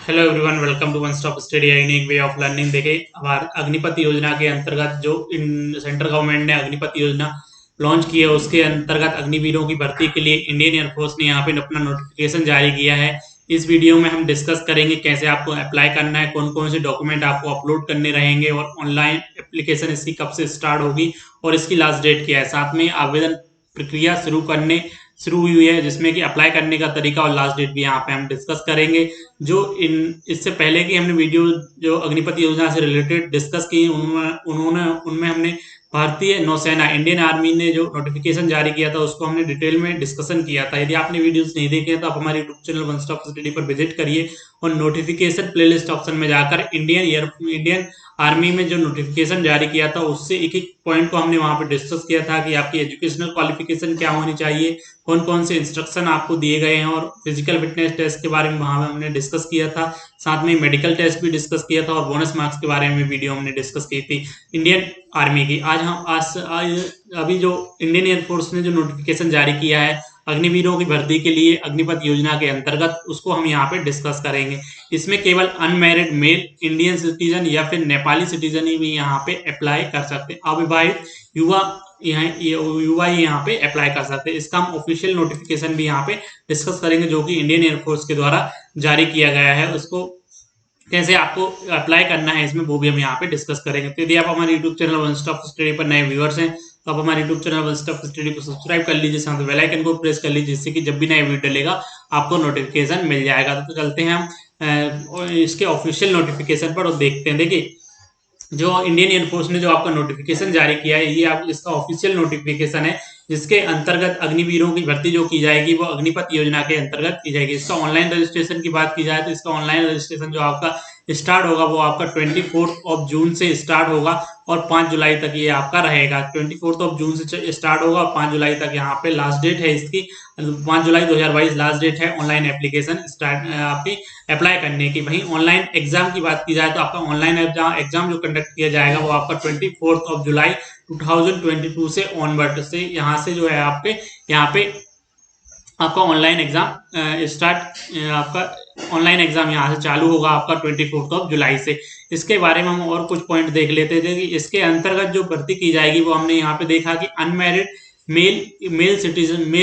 Hello everyone, welcome to one stop study unique way of learning. देखिए, हमारे अग्निपथ योजना के अंतर्गत जो इन सेंट्रल गवर्नमेंट ने अग्निपथ योजना लॉन्च की है, उसके अंतर्गत अग्निवीरों की भर्ती के लिए इंडियन एयरफोर्स ने यहाँ पे अपना नोटिफिकेशन जारी किया है। इस वीडियो में हम डिस्कस करेंगे कैसे आपको अप्लाई करना है, कौन कौन से डॉक्यूमेंट आपको अपलोड करने रहेंगे और ऑनलाइन एप्लीकेशन इसकी कब से स्टार्ट होगी और इसकी लास्ट डेट क्या है। साथ में आवेदन प्रक्रिया शुरू हुई है, जिसमें कि अप्लाई करने का तरीका और लास्ट डेट भी यहाँ पे हम डिस्कस करेंगे। जो इन इससे पहले की हमने वीडियो जो अग्निपथ योजना से रिलेटेड डिस्कस की, उन्होंने उन्होंने उनमें हमने भारतीय नौसेना इंडियन आर्मी ने जो नोटिफिकेशन जारी किया था उसको हमने डिटेल में डिस्कशन किया था। यदि आपने वीडियोस नहीं देखे हैं तो आप हमारे YouTube channel one stop study पर विजिट करिए और नोटिफिकेशन प्लेलिस्ट ऑप्शन में जाकर इंडियन आर्मी में जो नोटिफिकेशन जारी किया था उससे एक एक पॉइंट को हमने वहां पर डिस्कस किया था कि आपकी एजुकेशनल क्वालिफिकेशन क्या होनी चाहिए, कौन कौन से इंस्ट्रक्शन आपको दिए गए हैं, और फिजिकल फिटनेस टेस्ट के बारे में वहां हमने डिस्कस किया था। साथ में मेडिकल टेस्ट भी डिस्कस किया था और बोनस मार्क्स के बारे में वीडियो हमने डिस्कस की थी इंडियन आर्मी की। आज अभी जो इंडियन एयरफोर्स ने जो नोटिफिकेशन जारी किया है अग्निवीरों की भर्ती के लिए अग्निपथ योजना के अंतर्गत, उसको हम यहाँ पे डिस्कस करेंगे। इसमें केवल अनमैरिड मेल इंडियन सिटीजन या फिर नेपाली सिटीजन ही भी यहाँ पे अप्लाई कर सकते हैं। अविवाहित युवा युवा ही यहाँ पे अप्लाई कर सकते हैं। इसका हम ऑफिशियल नोटिफिकेशन भी यहाँ पे डिस्कस करेंगे जो कि इंडियन एयरफोर्स के द्वारा जारी किया गया है। उसको कैसे आपको अप्लाई करना है इसमें वो भी हम यहाँ पे डिस्कस करेंगे। तो यदि आप हमारे YouTube channel one stop study पर नए व्यूअर्स हैं तो आप हमारे YouTube channel one stop study को सब्सक्राइब कर लीजिए, साथ बेल आइकन को प्रेस कर लीजिए, जिससे कि जब भी नया वीडियो डलेगा आपको नोटिफिकेशन मिल जाएगा। तो चलते हैं हम इसके ऑफिशियल नोटिफिकेशन पर और देखते हैं। देखिए, जो इंडियन एयरफोर्स ने जो आपका नोटिफिकेशन जारी किया है, ये आप इसका ऑफिशियल नोटिफिकेशन है, जिसके अंतर्गत अग्निवीरों की भर्ती जो की जाएगी वो अग्निपथ योजना के अंतर्गत की जाएगी। इसका ऑनलाइन रजिस्ट्रेशन की बात की जाए तो इसका ऑनलाइन रजिस्ट्रेशन जो आपका स्टार्ट होगा वो आपका 24 जून से स्टार्ट होगा और 5 जुलाई तक ये आपका रहेगा। 24 जून से स्टार्ट होगा और 5 जुलाई तक यहाँ पे लास्ट डेट है इसकी। 5 जुलाई 2022 लास्ट डेट है ऑनलाइन एप्लीकेशन स्टार्ट आपकी अप्लाई करने की। वहीं ऑनलाइन एग्जाम की बात की जाए तो आपका ऑनलाइन एग्जाम जो कंडक्ट किया जाएगा वो आपका 24 जुलाई 2022 से ऑनवर्ड से यहाँ से जो है आपके यहाँ पे आपका ऑनलाइन एग्जाम आपका ऑनलाइन एग्जाम यहाँ से चालू होगा आपका 24 जुलाई से। इसके बारे में हम और कुछ पॉइंट देख लेते थे कि इसके अंतर्गत जो भर्ती की जाएगी वो हमने यहाँ पे देखा कि अनमैरिड मेल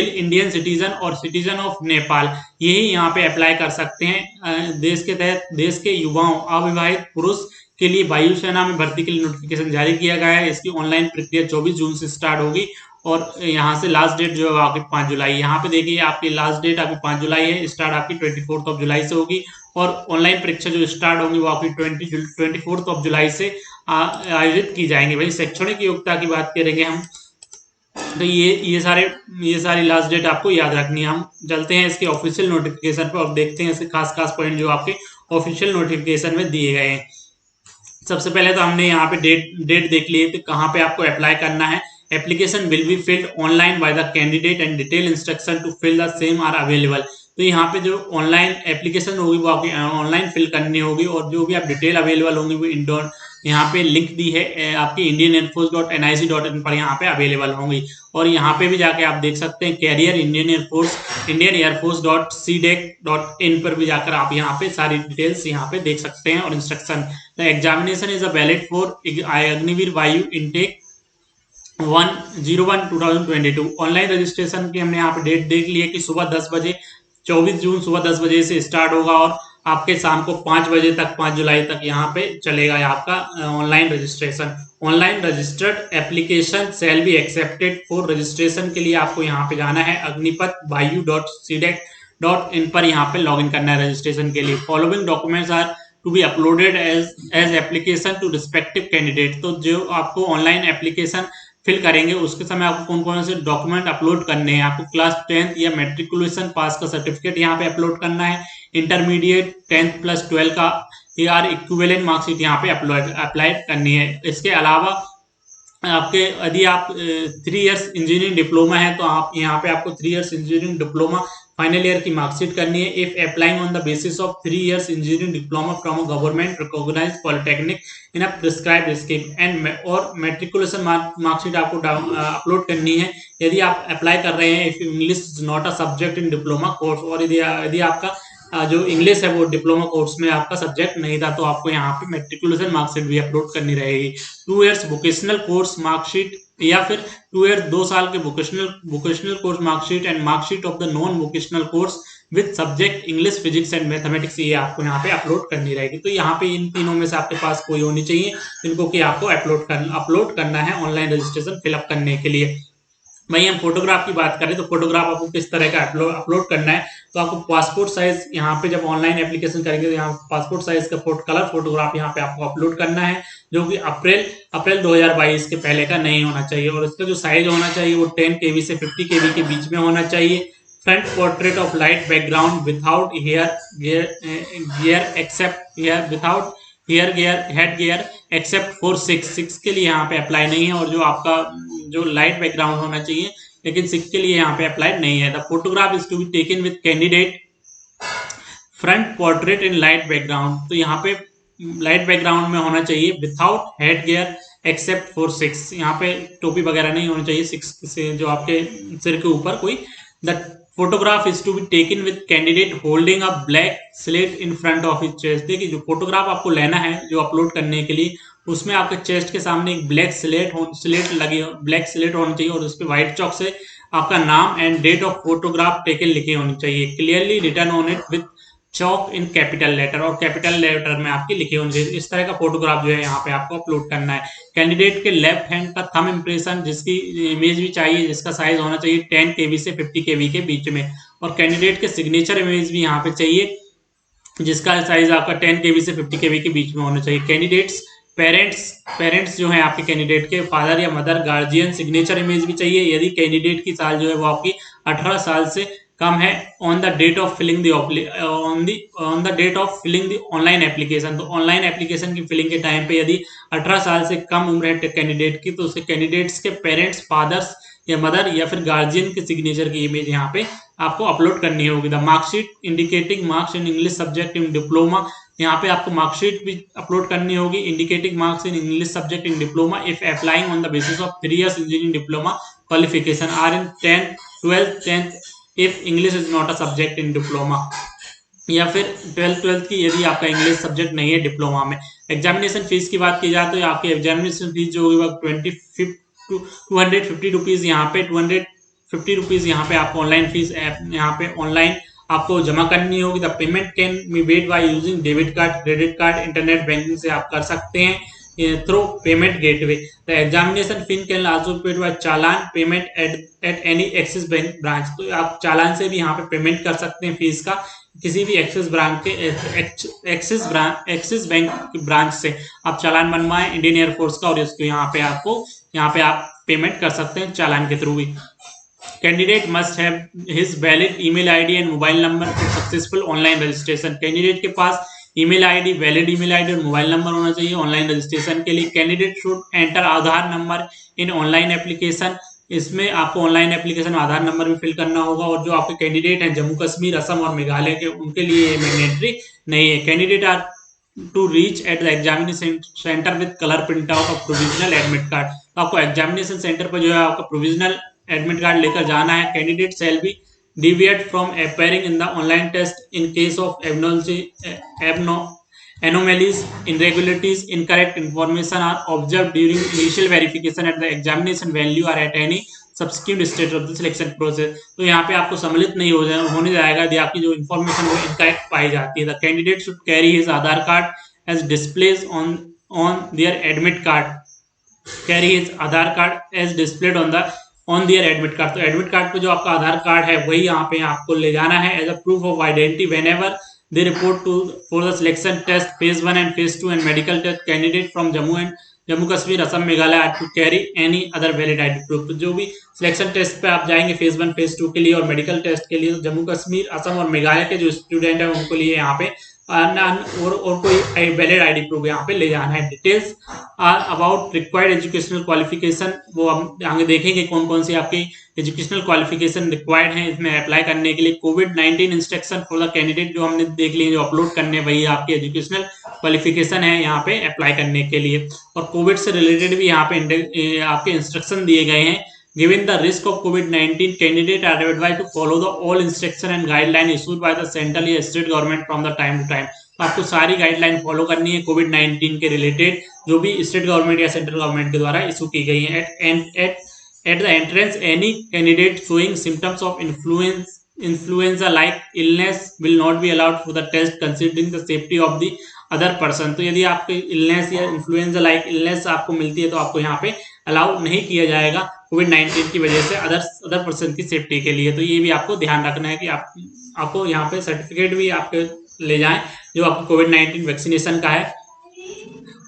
इंडियन सिटीजन और सिटीजन ऑफ नेपाल यही यहाँ पे अप्लाई कर सकते हैं। देश के तहत देश के युवाओं अविवाहित पुरुष के लिए वायुसेना में भर्ती के लिए नोटिफिकेशन जारी किया गया है। इसकी ऑनलाइन प्रक्रिया 24 जून से स्टार्ट होगी और यहाँ से लास्ट डेट जो है आपकी 5 जुलाई। यहाँ पे देखिए आपकी लास्ट डेट आपकी 5 जुलाई है, स्टार्ट आपकी 24 जुलाई से होगी और ऑनलाइन परीक्षा जो स्टार्ट होंगी वो आपकी 24 जुलाई से आयोजित की जाएंगी। वही शैक्षणिक योग्यता की बात करेंगे हम तो ये सारी लास्ट डेट आपको याद रखनी है। हम चलते हैं इसके ऑफिशियल नोटिफिकेशन पर और देखते हैं इसके खास पॉइंट जो आपके ऑफिशियल नोटिफिकेशन में दिए गए हैं। सबसे पहले तो हमने यहाँ पे डेट देख ली है कि कहाँ पे आपको अप्लाई करना है। Application will be filled online by the candidate and detail instruction to fill the same are available. तो यहाँ पे जो ऑनलाइन एप्लीकेशन होगी वो आपकी ऑनलाइन फिल करनी होगी और जो भी आप डिटेल अवेलेबल होंगी वो इंडोर यहाँ पे लिंक दी है आपकी indianearforce.nic.in पर यहाँ पे अवेलेबल होंगी। और यहाँ पे भी जाके आप देख सकते हैं कैरियर इंडियन एयरफोर्स .cdec.in पर भी जाकर आप यहाँ पे सारी डिटेल्स यहाँ पे देख सकते हैं और instruction. The examination is a valid for Agniveer वायु इनटेक 1/01/2022। ऑनलाइन रजिस्ट्रेशन की हमने यहाँ पे डेट देख ली है कि सुबह 10 बजे 24 जून सुबह 10 बजे से स्टार्ट होगा और आपके शाम को 5 बजे तक 5 जुलाई तक यहाँ पे चलेगा आपका online registration. Online registered application shall be accepted for registration के लिए आपको यहाँ पे जाना है अग्निपथ वायु.cdec.in पर यहाँ पे लॉगिन करना है रजिस्ट्रेशन के लिए। Following documents are to be uploaded as application to respective candidate. तो जो आपको ऑनलाइन एप्लीकेशन फिल करेंगे उसके समय आपको कौन कौन से डॉक्यूमेंट अपलोड करने हैं। आपको क्लास 10th या मेट्रिकुलेशन पास का सर्टिफिकेट यहाँ पे अपलोड करना है। इंटरमीडिएट 10th + 12 का यार इक्विवेलेंट मार्कशीट यहाँ पे अप्लाई करनी है। इसके अलावा आपके यदि आप 3 इयर्स इंजीनियरिंग डिप्लोमा है तो आप यहाँ पे आपको 3 years engineering diploma final year की मार्कशीट करनी है। If applying on the basis of 3 years engineering diploma from a government recognised polytechnic in a prescribed scheme and और मेट्रिकुलेशन मार्कशीट आपको अपलोड करनी है यदि आप अप्लाई कर रहे हैं। If English is not a subject in diploma course और यदि आपका जो इंग्लिश है वो डिप्लोमा कोर्स में आपका सब्जेक्ट नहीं था, तो आपको यहाँ पे मैट्रिकुलेशन मार्कशीट भी अपलोड करनी रहेगी। 2 इयर्स वोकेशनल कोर्स मार्कशीट या फिर 2 ईयर 2 साल के vocational vocational course marksheet and marksheet of the non vocational course with subject English, physics and mathematics, ये आपको यहाँ पे अपलोड करनी रहेगी। तो यहाँ पे इन तीनों में से आपके पास कोई होनी चाहिए जिनको कि आपको अपलोड करना है ऑनलाइन रजिस्ट्रेशन फिलअप करने के लिए। वहीं हम फोटोग्राफ की बात करें तो फोटोग्राफ आपको किस तरह का अपलोड करना है, तो आपको पासपोर्ट साइज यहाँ पे जब ऑनलाइन एप्लीकेशन करेंगे तो यहाँ पासपोर्ट साइज का कलर फोटोग्राफ यहाँ पे आपको अपलोड करना है, जो कि अप्रैल 2022 के पहले का नहीं होना चाहिए। और इसका जो साइज होना चाहिए वो 10 KB से 50 KB के बीच में होना चाहिए। Front portrait of light background without gear except without head gear except for 6 के लिए यहाँ पे अप्लाई नहीं है, और जो आपका जो लाइट बैकग्राउंड होना चाहिए लेकिन 6 के लिए यहाँ पे अप्लाइड नहीं है। The photograph is to be taken with candidate front portrait in light background, तो यहाँ पे लाइट बैकग्राउंड में होना चाहिए without head gear except for 6, यहाँ पे टोपी वगैरह नहीं होनी चाहिए 6 से जो आपके सिर के ऊपर कोई। The photograph is to be taken with candidate holding a black slate in front of his chest. देखिए जो फोटोग्राफ आपको लेना है जो अपलोड करने के लिए, उसमें आपके चेस्ट के सामने एक ब्लैक स्लेट होनी चाहिए और उस पर व्हाइट चॉक से आपका नाम and date of photograph taken लिखी होनी चाहिए, clearly written on it with chalk in capital letter, और कैपिटल लेटर में आपकी लिखी होनी चाहिए। इस तरह का फोटोग्राफ जो है यहाँ पे आपको अपलोड करना है। कैंडिडेट के लेफ्ट हैंड का थंब इंप्रेशन जिसकी इमेज भी चाहिए, जिसका साइज होना चाहिए 10 KB से 50 KB के बीच में, और कैंडिडेट के सिग्नेचर इमेज भी यहाँ पे चाहिए जिसका साइज आपका 10 KB से 50 KB के बीच में होना चाहिए। कैंडिडेट्स पेरेंट्स जो है आपके कैंडिडेट के फादर या मदर गार्जियन सिग्नेचर इमेज भी चाहिए, यदि कैंडिडेट की साल जो है वो आपकी 18 साल से कम है on the date of filling the online application. तो ऑनलाइन एप्लीकेशन की फिलिंग के टाइम पे यदि 18 साल से कम उम्र है कैंडिडेट की, तो उसके कैंडिडेट्स के पेरेंट्स फादर्स या मदर या फिर गार्जियन के सिग्नेचर की इमेज यहाँ पे आपको अपलोड करनी होगी। The marksheet indicating marks in English subject in diploma, यहाँ पे आपको मार्कशीट भी अपलोड करनी होगी indicating marks in English subject in diploma if applying on the basis of 3 years engineering diploma qualification or in 10th if English is not a subject in diploma, या फिर 12th की यदि आपका English subject नहीं है diploma में। Examination fees की बात की जाए तो आपकी एग्जामिनेशन फीस जो होगी 250 रुपीज, यहाँ पे 250 रुपीज यहाँ पे आपको ऑनलाइन फीस यहाँ पे ऑनलाइन आपको जमा करनी होगी। The payment can be made by using debit card, credit card, internet banking से आप कर सकते हैं through payment gateway. The examination fee can also paid by challan payment at any axis bank branch, तो आप चालान से भी यहाँ पे पेमेंट कर सकते हैं फीस का, किसी भी एक्सिस बैंक ब्रांच से आप चालान बनवाएं इंडियन एयरफोर्स का, और इसको यहाँ पे आप पेमेंट कर सकते हैं चालान के थ्रू भी। Candidate must have his valid email ID and mobile number for successful online registration, candidate के पास email ID, valid email ID और मोबाइल नंबर होना चाहिए ऑनलाइन रजिस्ट्रेशन के लिए। Candidate should enter Aadhaar number in online application, इसमें आपको online application में आधार नंबर भी फिल करना होगा, और जो आपके कैंडिडेट हैं जम्मू कश्मीर, असम और मेघालय के, उनके लिए ये मैंडेटरी नहीं है। Candidate are to reach at the examination centre with colour print out of provisional admit card, तो आपको एग्जामिनेशन सेंटर पर जो है आपका प्रोविजनल एडमिट कार्ड लेकर जाना है। Candidate shall be deviate from appearing in the online test in case of anomalies, irregularities, incorrect information are observed during initial verification at the examination value or at any subsequent stage of the selection process, तो यहाँ पे आपको सम्मिलित नहीं होने जाएगा यदि आपकी जो इन्फॉर्मेशन वो इनकरेक्ट पाई जाती है। The candidate should carry his Aadhaar card as displays on their admit card, carry his Aadhaar card as displayed on their admit card, तो एडमिट कार्ड पे जो आपका आधार कार्ड है वही यहाँ पे आपको ले जाना है as a proof of identity whenever they report to for the selection test phase 1 and phase 2 and medical test. Candidate from Jammu Kashmir, Assam, Meghalaya are to carry any other valid ID proof, तो जो भी सिलेक्शन टेस्ट पे आप जाएंगे phase 1 phase 2 के लिए और medical test के लिए, तो जम्मू कश्मीर, असम और मेघालय के जो स्टूडेंट है उनको लिए यहाँ पे और कोई वैलिड आईडी प्रूफ यहाँ पे ले जाना है। Details are about required educational qualification, वो हम आगे देखेंगे कौन कौन सी आपकी एजुकेशनल क्वालिफिकेशन रिक्वायर्ड है इसमें अप्लाई करने के लिए। कोविड-19 इंस्ट्रक्शन फॉर द कैंडिडेट जो हमने देख लिए जो अपलोड करने, वही आपकी एजुकेशनल क्वालिफिकेशन है यहाँ पे अप्लाई करने के लिए, और कोविड से रिलेटेड भी यहाँ पे आपके इंस्ट्रक्शन दिए गए हैं Given the risk of COVID-19, candidates are advised to follow the all instruction and guideline issued by the central या state government from the time to time. तो आपको सारी गाइडलाइन फॉलो करनी है कोविड-19 के रिलेटेड, जो भी स्टेट गवर्नमेंट या सेंट्रल गवर्नमेंट के द्वारा इशू की गई है. At the entrance, any candidate showing symptoms of influenza-like illness will not be allowed for the test, considering the safety of the other person. तो यदि आपके इलनेस या इन्फ्लुएंजा लाइक इलनेस आपको मिलती है तो आपको यहाँ पे अलाउ नहीं किया जाएगा कोविड-19 की वजह से अदर पर्सन की सेफ्टी के लिए. तो ये भी आपको ध्यान रखना है कि आपको यहाँ पे सर्टिफिकेट भी आपके ले जाएं जो आपको कोविड-19 वैक्सीनेशन का है.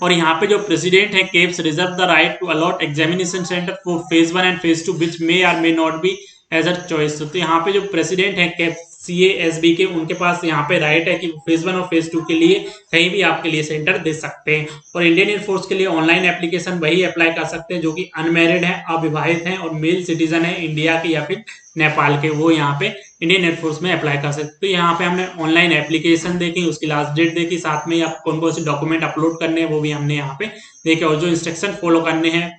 और यहाँ पे जो प्रेसिडेंट है CAPS reserve the right to allot examination centre for phase 1 and phase 2 which may or may not be as a choice. तो यहाँ पे जो प्रेसिडेंट है केप्स CASB के, उनके पास यहाँ पे राइट है कि फेज 1 और फेज 2 के लिए कहीं भी आपके लिए सेंटर दे सकते हैं. और इंडियन एयरफोर्स के लिए ऑनलाइन एप्लीकेशन वही अप्लाई कर सकते हैं जो कि अनमैरिड हैं, अविवाहित हैं और मेल सिटीजन है इंडिया के या फिर नेपाल के, वो यहाँ पे इंडियन एयरफोर्स में अप्लाई कर सकते. तो यहाँ पे हमने ऑनलाइन एप्लीकेशन देखी, उसकी लास्ट डेट देखी, साथ में आप कौन कौन से डॉक्यूमेंट अपलोड करने हैं वो भी हमने यहाँ पे देखे, और जो इंस्ट्रक्शन फॉलो करने हैं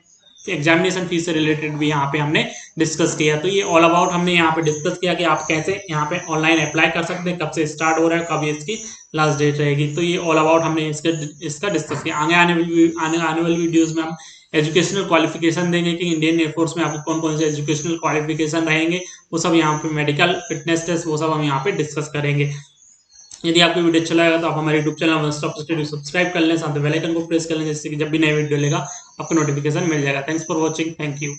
एग्जामिनेशन फीस से रिलेटेड भी यहाँ पे हमने डिस्कस किया. तो ये ऑल अबाउट हमने यहाँ पे डिस्कस किया कि आप कैसे यहाँ पे ऑनलाइन अप्लाई कर सकते हैं, कब से स्टार्ट हो रहा है, कब ये इसकी लास्ट डेट रहेगी. तो ये ऑल अबाउट हमने इसका डिस्कस किया. आने वाली वीडियोज में हम एजुकेशनल क्वालिफिकेशन देंगे कि इंडियन एयरफोर्स में आपको कौन कौन से एजुकेशनल क्वालिफिकेशन रहेंगे, वो सब यहाँ पे मेडिकल फिटनेस टेस्ट वो सब हम यहाँ पे डिस्कस करेंगे. यदि आपको वीडियो अच्छा लगा तो आप हमारे YouTube channel one stop study subscribe कर लें, साथ में बेल आइकन को प्रेस कर लें जिससे कि जब भी नए वीडियो लेगा आपको नोटिफिकेशन मिल जाएगा. Thanks for watching. Thank you.